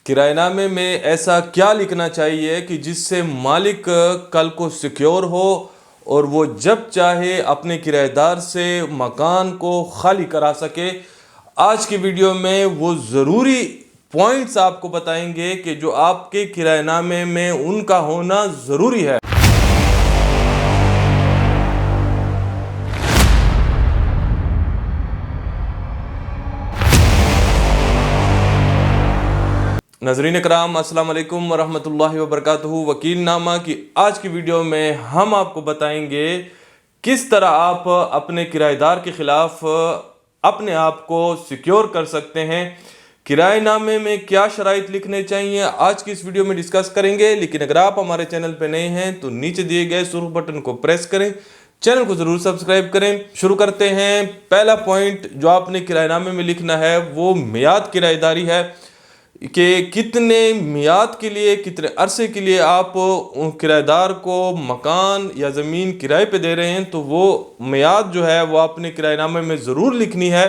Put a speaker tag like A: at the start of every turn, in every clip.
A: کرایہ نامے میں ایسا کیا لکھنا چاہیے کہ جس سے مالک کل کو سیکیور ہو اور وہ جب چاہے اپنے کرایہ دار سے مکان کو خالی کرا سکے؟ آج کی ویڈیو میں وہ ضروری پوائنٹس آپ کو بتائیں گے کہ جو آپ کے کرایہ نامے میں ان کا ہونا ضروری ہے۔ ناظرین اکرام، السلام علیکم ورحمۃ اللہ وبرکاتہ۔ وکیل نامہ کی آج کی ویڈیو میں ہم آپ کو بتائیں گے کس طرح آپ اپنے کرایہ دار کے خلاف اپنے آپ کو سیکیور کر سکتے ہیں، کرایہ نامے میں کیا شرائط لکھنے چاہیے، آج کی اس ویڈیو میں ڈسکس کریں گے۔ لیکن اگر آپ ہمارے چینل پہ نئے ہیں تو نیچے دیے گئے سرخ بٹن کو پریس کریں، چینل کو ضرور سبسکرائب کریں۔ شروع کرتے ہیں۔ پہلا پوائنٹ جو آپ نے کرایہ نامے میں لکھنا ہے وہ میعاد کرایہ داری ہے کہ کتنے میعاد کے لیے، کتنے عرصے کے لیے آپ کرایہ دار کو مکان یا زمین کرائے پہ دے رہے ہیں، تو وہ میعاد جو ہے وہ اپنے کرایہ نامے میں ضرور لکھنی ہے۔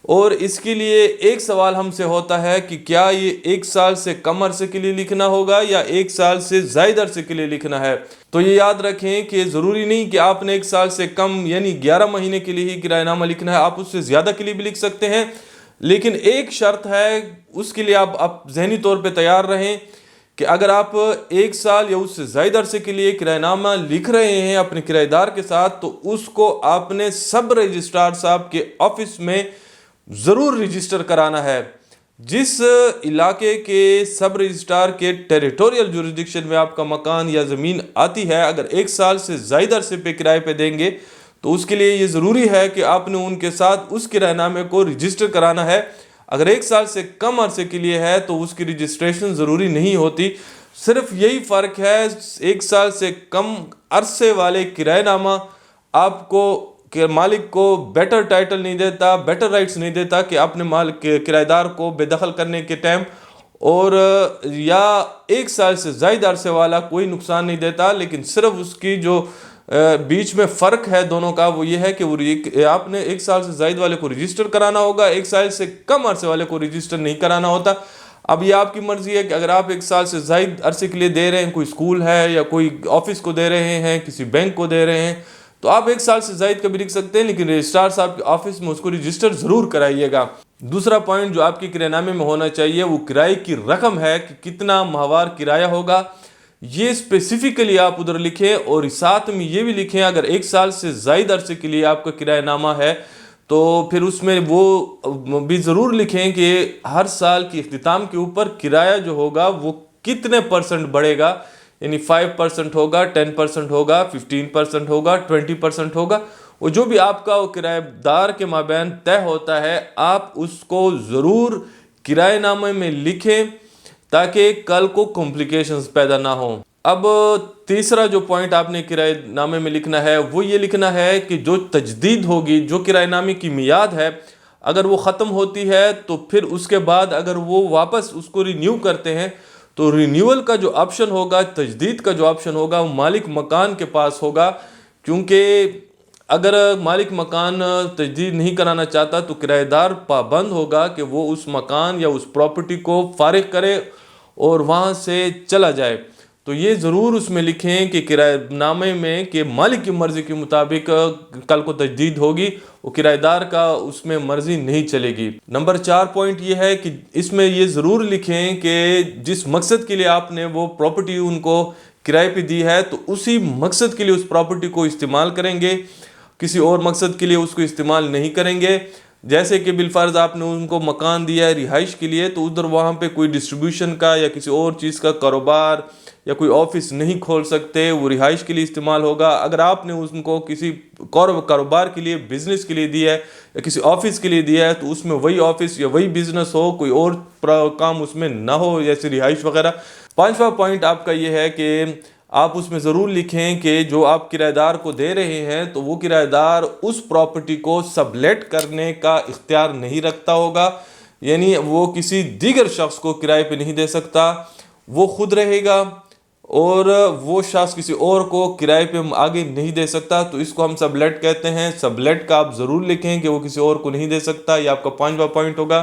A: اور اس کے لیے ایک سوال ہم سے ہوتا ہے کہ کیا یہ 1 سال سے کم عرصے کے لیے لکھنا ہوگا یا 1 سال سے زائد عرصے کے لیے لکھنا ہے؟ تو یہ یاد رکھیں کہ ضروری نہیں کہ آپ نے 1 سال سے کم یعنی 11 مہینے کے لیے ہی کرایہ نامہ لکھنا ہے، آپ اس سے زیادہ کے لیے بھی لکھ سکتے ہیں۔ لیکن ایک شرط ہے، اس کے لیے آپ ذہنی طور پہ تیار رہیں کہ اگر آپ 1 سال یا اس سے زائد عرصے کے لیے کرایہ نامہ لکھ رہے ہیں اپنے کرایہ دار کے ساتھ، تو اس کو آپ نے سب رجسٹرار صاحب کے آفس میں ضرور رجسٹر کرانا ہے۔ جس علاقے کے سب رجسٹرار کے ٹیریٹوریل جورسڈکشن میں آپ کا مکان یا زمین آتی ہے، اگر 1 سال سے زائد عرصے پہ کرائے پہ دیں گے تو اس کے لیے یہ ضروری ہے کہ آپ نے ان کے ساتھ اس کرایہ نامے کو رجسٹر کرانا ہے۔ اگر 1 سال سے کم عرصے کے لیے ہے تو اس کی رجسٹریشن ضروری نہیں ہوتی۔ صرف یہی فرق ہے، 1 سال سے کم عرصے والے کرایہ نامہ آپ کو مالک کو بیٹر ٹائٹل نہیں دیتا، بیٹر رائٹس نہیں دیتا کہ اپنے مالک کرایہ دار کو بے دخل کرنے کے ٹائم، اور یا 1 سال سے زائد عرصے والا کوئی نقصان نہیں دیتا۔ لیکن صرف اس کی جو بیچ میں فرق ہے دونوں کا وہ یہ ہے کہ آپ نے 1 سال سے زائد والے کو رجسٹر کرانا ہوگا، 1 سال سے کم عرصے والے کو رجسٹر نہیں کرانا ہوتا۔ اب یہ آپ کی مرضی ہے کہ اگر آپ 1 سال سے زائد عرصے کے لیے دے رہے ہیں، کوئی اسکول ہے یا کوئی آفس کو دے رہے ہیں، کسی بینک کو دے رہے ہیں، تو آپ 1 سال سے زائد کا بھی لکھ سکتے ہیں، لیکن رجسٹرار صاحب کے آفس میں اس کو رجسٹر ضرور کرائیے گا۔ دوسرا پوائنٹ جو آپ کے کرایہ نامے میں ہونا چاہیے وہ کرائے کی رقم ہے کہ کتنا ماہوار کرایہ ہوگا، یہ اسپیسیفکلی آپ ادھر لکھیں۔ اور ساتھ میں یہ بھی لکھیں اگر 1 سال سے زائد عرصے کے لیے آپ کا کرایہ نامہ ہے تو پھر اس میں وہ بھی ضرور لکھیں کہ ہر سال کی اختتام کے اوپر کرایہ جو ہوگا وہ کتنے % بڑھے گا، یعنی 5% ہوگا، 10% ہوگا، 15% ہوگا، 20% ہوگا، وہ جو بھی آپ کا کرایہ دار کے مابین طے ہوتا ہے آپ اس کو ضرور کرایہ نامے میں لکھیں تاکہ کل کو کمپلیکیشنز پیدا نہ ہوں۔ اب تیسرا جو پوائنٹ آپ نے کرایہ نامے میں لکھنا ہے وہ یہ لکھنا ہے کہ جو تجدید ہوگی، جو کرایہ نامے کی میعاد ہے، اگر وہ ختم ہوتی ہے تو پھر اس کے بعد اگر وہ واپس اس کو رینیو کرتے ہیں تو رینیول کا جو آپشن ہوگا، تجدید کا جو آپشن ہوگا وہ مالک مکان کے پاس ہوگا، کیونکہ اگر مالک مکان تجدید نہیں کرانا چاہتا تو کرایہ دار پابند ہوگا کہ وہ اس مکان یا اس پراپرٹی کو فارغ کرے اور وہاں سے چلا جائے۔ تو یہ ضرور اس میں لکھیں کہ کرایہ نامے میں کہ مالک کی مرضی کے مطابق کل کو تجدید ہوگی، وہ کرایہ دار کا اس میں مرضی نہیں چلے گی۔ نمبر 4 پوائنٹ یہ ہے کہ اس میں یہ ضرور لکھیں کہ جس مقصد کے لیے آپ نے وہ پراپرٹی ان کو کرائے پہ دی ہے تو اسی مقصد کے لیے اس پراپرٹی کو استعمال کریں گے، کسی اور مقصد کے لیے اس کو استعمال نہیں کریں گے۔ جیسے کہ بالفرض آپ نے ان کو مکان دیا ہے رہائش کے لیے، تو ادھر وہاں پہ کوئی ڈسٹریبیوشن کا یا کسی اور چیز کا کاروبار یا کوئی آفس نہیں کھول سکتے، وہ رہائش کے لیے استعمال ہوگا۔ اگر آپ نے ان کو کسی کاروبار کے لیے، بزنس کے لیے دیا ہے یا کسی آفس کے لیے دیا ہے تو اس میں وہی آفس یا وہی بزنس ہو، کوئی اور کام اس میں نہ ہو جیسے رہائش وغیرہ۔ 5واں پوائنٹ آپ کا یہ ہے کہ آپ اس میں ضرور لکھیں کہ جو آپ کرایہ دار کو دے رہے ہیں تو وہ کرایہ دار اس پراپرٹی کو سب لیٹ کرنے کا اختیار نہیں رکھتا ہوگا، یعنی وہ کسی دیگر شخص کو کرائے پہ نہیں دے سکتا، وہ خود رہے گا اور وہ شخص کسی اور کو کرائے پہ آگے نہیں دے سکتا، تو اس کو ہم سب لیٹ کہتے ہیں۔ سب لیٹ کا آپ ضرور لکھیں کہ وہ کسی اور کو نہیں دے سکتا، یہ آپ کا 5واں پوائنٹ ہوگا۔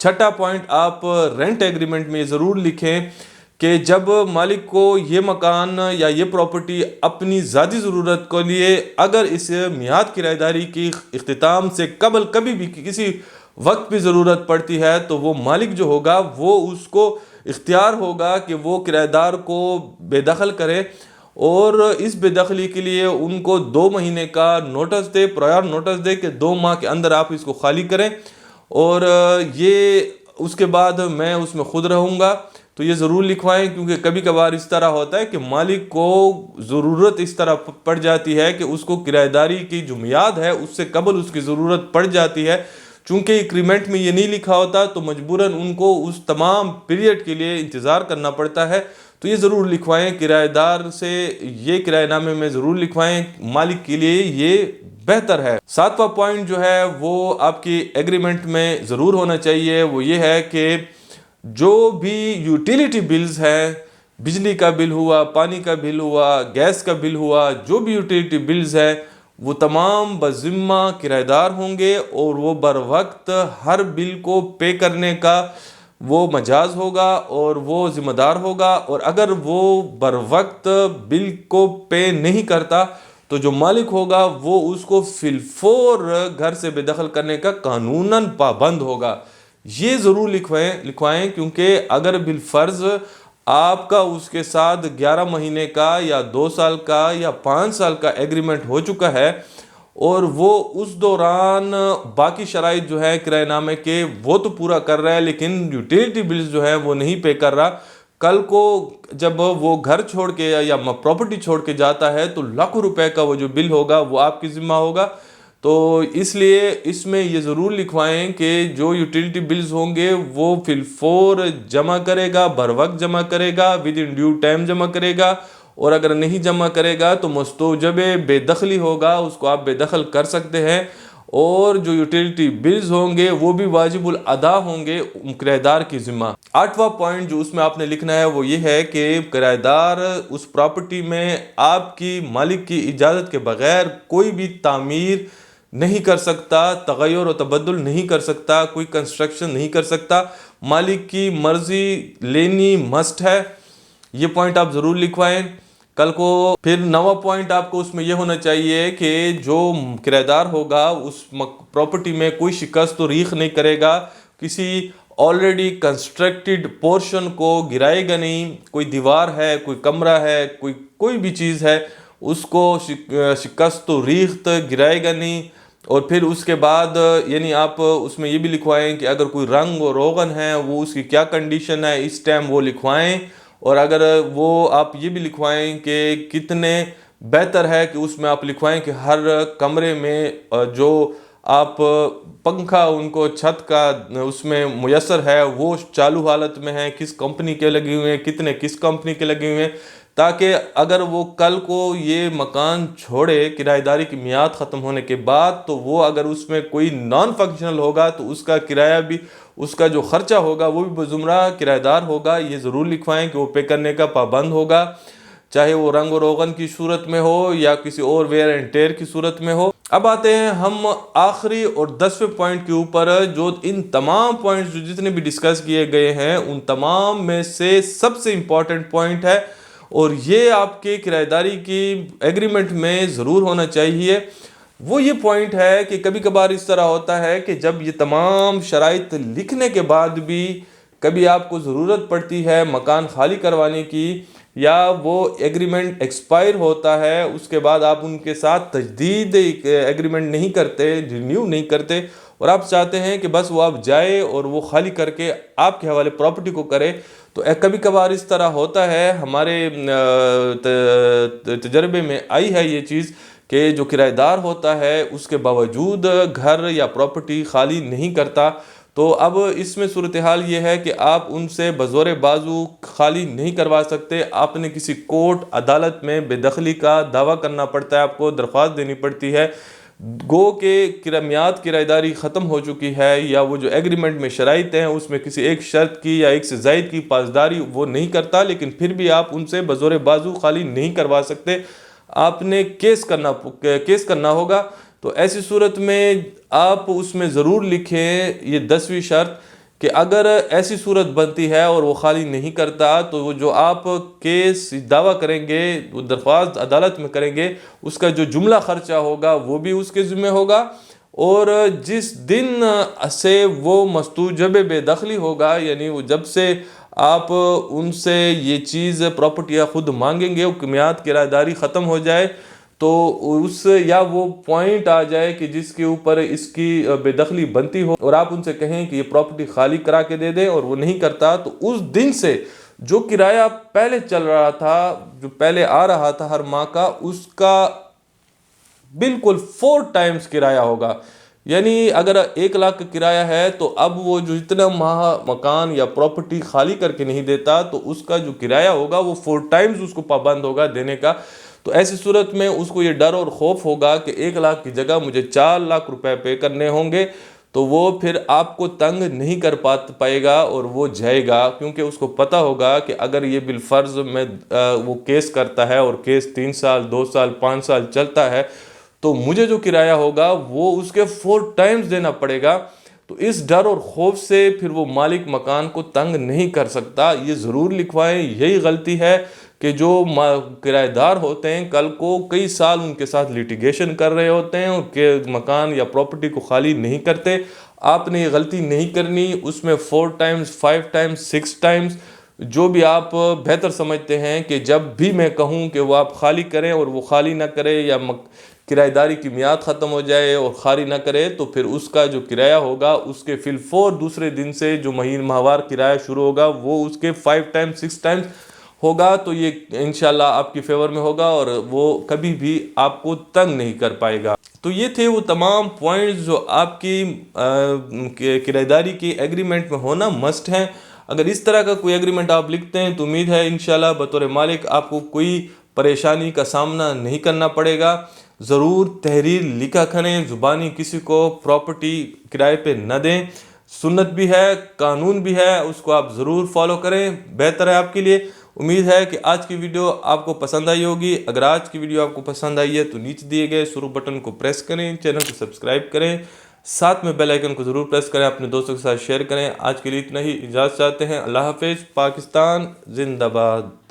A: چھٹا پوائنٹ آپ رینٹ ایگریمنٹ میں ضرور لکھیں کہ جب مالک کو یہ مکان یا یہ پراپرٹی اپنی ذاتی ضرورت کے لیے اگر اس میعاد کرایہ داری کی اختتام سے قبل کبھی بھی کسی وقت بھی ضرورت پڑتی ہے تو وہ مالک جو ہوگا وہ اس کو اختیار ہوگا کہ وہ کرایہ دار کو بے دخل کرے، اور اس بے دخلی کے لیے ان کو 2 مہینے کا نوٹس دے، پرائر نوٹس دے کہ 2 ماہ کے اندر آپ اس کو خالی کریں، اور یہ اس کے بعد میں اس میں خود رہوں گا۔ تو یہ ضرور لکھوائیں، کیونکہ کبھی کبھار اس طرح ہوتا ہے کہ مالک کو ضرورت اس طرح پڑ جاتی ہے کہ اس کو کرایہ داری کی جو میعاد ہے اس سے قبل اس کی ضرورت پڑ جاتی ہے، چونکہ ایگریمنٹ میں یہ نہیں لکھا ہوتا تو مجبوراً ان کو اس تمام پیریڈ کے لیے انتظار کرنا پڑتا ہے۔ تو یہ ضرور لکھوائیں، کرایہ دار سے یہ کرایہ نامے میں ضرور لکھوائیں، مالک کے لیے یہ بہتر ہے۔ 7واں پوائنٹ جو ہے وہ آپ کی ایگریمنٹ میں ضرور ہونا چاہیے، وہ یہ ہے کہ جو بھی یوٹیلیٹی بلز ہیں، بجلی کا بل ہوا، پانی کا بل ہوا، گیس کا بل ہوا، جو بھی یوٹیلیٹی بلز ہیں وہ تمام بذمہ کرایہ دار ہوں گے، اور وہ بر وقت ہر بل کو پے کرنے کا وہ مجاز ہوگا اور وہ ذمہ دار ہوگا، اور اگر وہ بر وقت بل کو پے نہیں کرتا تو جو مالک ہوگا وہ اس کو فی الفور گھر سے بے دخل کرنے کا قانوناً پابند ہوگا۔ یہ ضرور لکھوائیں، کیونکہ اگر بالفرض آپ کا اس کے ساتھ 11 مہینے کا یا 2 سال کا یا 5 سال کا ایگریمنٹ ہو چکا ہے اور وہ اس دوران باقی شرائط جو ہے کرایہ نامے کے وہ تو پورا کر رہا ہے لیکن یوٹیلیٹی بلز جو ہیں وہ نہیں پے کر رہا، کل کو جب وہ گھر چھوڑ کے یا پراپرٹی چھوڑ کے جاتا ہے تو لاکھوں روپے کا وہ جو بل ہوگا وہ آپ کی ذمہ ہوگا۔ تو اس لیے اس میں یہ ضرور لکھوائیں کہ جو یوٹیلیٹی بلز ہوں گے وہ فی الفور جمع کرے گا، بر وقت جمع کرے گا، ود ان ڈیو ٹائم جمع کرے گا، اور اگر نہیں جمع کرے گا تو مستوجب بے دخلی ہوگا، اس کو آپ بے دخل کر سکتے ہیں، اور جو یوٹیلیٹی بلز ہوں گے وہ بھی واجب الادا ہوں گے کرایہ دار کی ذمہ۔ 8واں پوائنٹ جو اس میں آپ نے لکھنا ہے وہ یہ ہے کہ کرایہ دار اس پراپرٹی میں آپ کی مالک کی اجازت کے بغیر کوئی بھی تعمیر نہیں کر سکتا، تغیر و تبدل نہیں کر سکتا، کوئی کنسٹرکشن نہیں کر سکتا، مالک کی مرضی لینی مسٹ ہے۔ یہ پوائنٹ آپ ضرور لکھوائیں کل کو۔ پھر 9واں پوائنٹ آپ کو اس میں یہ ہونا چاہیے کہ جو کرایہ دار ہوگا اس پراپرٹی میں کوئی شکست و ریخ نہیں کرے گا، کسی آلریڈی کنسٹرکٹڈ پورشن کو گرائے گا نہیں، کوئی دیوار ہے، کوئی کمرہ ہے، کوئی بھی چیز ہے اس کو شکست و ریخت گرائے گا نہیں۔ اور پھر اس کے بعد یعنی آپ اس میں یہ بھی لکھوائیں کہ اگر کوئی رنگ و روغن ہے وہ اس کی کیا کنڈیشن ہے اس ٹائم وہ لکھوائیں، اور اگر وہ آپ یہ بھی لکھوائیں کہ کتنے بہتر ہے کہ اس میں آپ لکھوائیں کہ ہر کمرے میں جو آپ پنکھا ان کو چھت کا اس میں میسر ہے وہ چالو حالت میں ہے، کس کمپنی کے لگے ہوئے ہیں، کتنے کس کمپنی کے لگے ہوئے ہیں، تاکہ اگر وہ کل کو یہ مکان چھوڑے کرایہ داری کی میعاد ختم ہونے کے بعد تو وہ اگر اس میں کوئی نان فنکشنل ہوگا تو اس کا کرایہ بھی، اس کا جو خرچہ ہوگا وہ بھی بزمرہ کرایہ دار ہوگا۔ یہ ضرور لکھوائیں کہ وہ پے کرنے کا پابند ہوگا، چاہے وہ رنگ و روغن کی صورت میں ہو یا کسی اور ویئر اینڈ ٹیئر کی صورت میں ہو۔ اب آتے ہیں ہم آخری اور 10ویں پوائنٹ کے اوپر، جو ان تمام پوائنٹس جو جتنے بھی ڈسکس کیے گئے ہیں ان تمام میں سے سب سے امپورٹنٹ پوائنٹ ہے، اور یہ آپ کے کرایہ داری کی ایگریمنٹ میں ضرور ہونا چاہیے۔ وہ یہ پوائنٹ ہے کہ کبھی کبھار اس طرح ہوتا ہے کہ جب یہ تمام شرائط لکھنے کے بعد بھی کبھی آپ کو ضرورت پڑتی ہے مکان خالی کروانے کی، یا وہ ایگریمنٹ ایکسپائر ہوتا ہے، اس کے بعد آپ ان کے ساتھ تجدید ایگریمنٹ نہیں کرتے، رینیو نہیں کرتے، اور آپ چاہتے ہیں کہ بس وہ آپ جائے اور وہ خالی کر کے آپ کے حوالے پراپرٹی کو کرے، تو کبھی کبھار اس طرح ہوتا ہے، ہمارے تجربے میں آئی ہے یہ چیز کہ جو کرایہ دار ہوتا ہے اس کے باوجود گھر یا پراپرٹی خالی نہیں کرتا، تو اب اس میں صورتحال یہ ہے کہ آپ ان سے بزور بازو خالی نہیں کروا سکتے، آپ نے کسی کورٹ عدالت میں بے دخلی کا دعویٰ کرنا پڑتا ہے، آپ کو درخواست دینی پڑتی ہے، گو کہ میعاد کرایہ داری ختم ہو چکی ہے، یا وہ جو ایگریمنٹ میں شرائط ہیں اس میں کسی ایک شرط کی یا ایک سے زائد کی پاسداری وہ نہیں کرتا، لیکن پھر بھی آپ ان سے بزور بازو خالی نہیں کروا سکتے، آپ نے کیس کرنا ہوگا۔ تو ایسی صورت میں آپ اس میں ضرور لکھیں یہ 10ویں شرط کہ اگر ایسی صورت بنتی ہے اور وہ خالی نہیں کرتا تو وہ جو آپ کیس دعویٰ کریں گے، وہ درخواست عدالت میں کریں گے، اس کا جو جملہ خرچہ ہوگا وہ بھی اس کے ذمہ ہوگا، اور جس دن سے وہ مستوجب بے دخلی ہوگا، یعنی وہ جب سے آپ ان سے یہ چیز پراپرٹی یا خود مانگیں گے، وہ میعاد کرایہ داری ختم ہو جائے تو اس یا وہ پوائنٹ آ جائے کہ جس کے اوپر اس کی بے دخلی بنتی ہو، اور آپ ان سے کہیں کہ یہ پراپرٹی خالی کرا کے دے دیں اور وہ نہیں کرتا، تو اس دن سے جو کرایہ پہلے چل رہا تھا، جو پہلے آ رہا تھا ہر ماہ کا، اس کا بالکل 4 ٹائمز کرایہ ہوگا۔ یعنی اگر 1 لاکھ کا کرایہ ہے تو اب وہ جو اتنا ماہ مکان یا پراپرٹی خالی کر کے نہیں دیتا تو اس کا جو کرایہ ہوگا وہ 4 ٹائمز اس کو پابند ہوگا دینے کا۔ تو ایسی صورت میں اس کو یہ ڈر اور خوف ہوگا کہ 1 لاکھ کی جگہ مجھے 4 لاکھ روپے پے کرنے ہوں گے، تو وہ پھر آپ کو تنگ نہیں کر پائے گا اور وہ جائے گا، کیونکہ اس کو پتہ ہوگا کہ اگر یہ بالفرض میں وہ کیس کرتا ہے اور کیس 3 سال 2 سال 5 سال چلتا ہے تو مجھے جو کرایہ ہوگا وہ اس کے 4 ٹائمز دینا پڑے گا۔ تو اس ڈر اور خوف سے پھر وہ مالک مکان کو تنگ نہیں کر سکتا۔ یہ ضرور لکھوائیں، یہی غلطی ہے کہ جو کرایہ دار ہوتے ہیں کل کو کئی سال ان کے ساتھ لیٹیگیشن کر رہے ہوتے ہیں اور کہ مکان یا پراپرٹی کو خالی نہیں کرتے۔ آپ نے یہ غلطی نہیں کرنی، اس میں 4 ٹائمز 5 ٹائمز 6 ٹائمز جو بھی آپ بہتر سمجھتے ہیں کہ جب بھی میں کہوں کہ وہ آپ خالی کریں اور وہ خالی نہ کرے، یا کرایہ داری کی میعاد ختم ہو جائے اور خالی نہ کرے، تو پھر اس کا جو کرایہ ہوگا اس کے فی الفور دوسرے دن سے جو ماہوار کرایہ شروع ہوگا وہ اس کے 5 ٹائمز 6 ٹائمز ہوگا۔ تو یہ انشاءاللہ آپ کی فیور میں ہوگا اور وہ کبھی بھی آپ کو تنگ نہیں کر پائے گا۔ تو یہ تھے وہ تمام پوائنٹس جو آپ کی کرایہ داری کی ایگریمنٹ میں ہونا مسٹ ہیں۔ اگر اس طرح کا کوئی ایگریمنٹ آپ لکھتے ہیں تو امید ہے انشاءاللہ بطور مالک آپ کو کوئی پریشانی کا سامنا نہیں کرنا پڑے گا۔ ضرور تحریر لکھا کریں، زبانی کسی کو پراپرٹی کرائے پہ نہ دیں، سنت بھی ہے، قانون بھی ہے، اس کو آپ ضرور فالو کریں، بہتر ہے آپ کے لیے۔ امید ہے کہ آج کی ویڈیو آپ کو پسند آئی ہوگی۔ اگر آج کی ویڈیو آپ کو پسند آئی ہے تو نیچے دیے گئے سرخ بٹن کو پریس کریں، چینل کو سبسکرائب کریں، ساتھ میں بیل آئیکن کو ضرور پریس کریں، اپنے دوستوں کے ساتھ شیئر کریں۔ آج کے لیے اتنا ہی، اجازت چاہتے ہیں۔ اللہ حافظ۔ پاکستان زندہ باد۔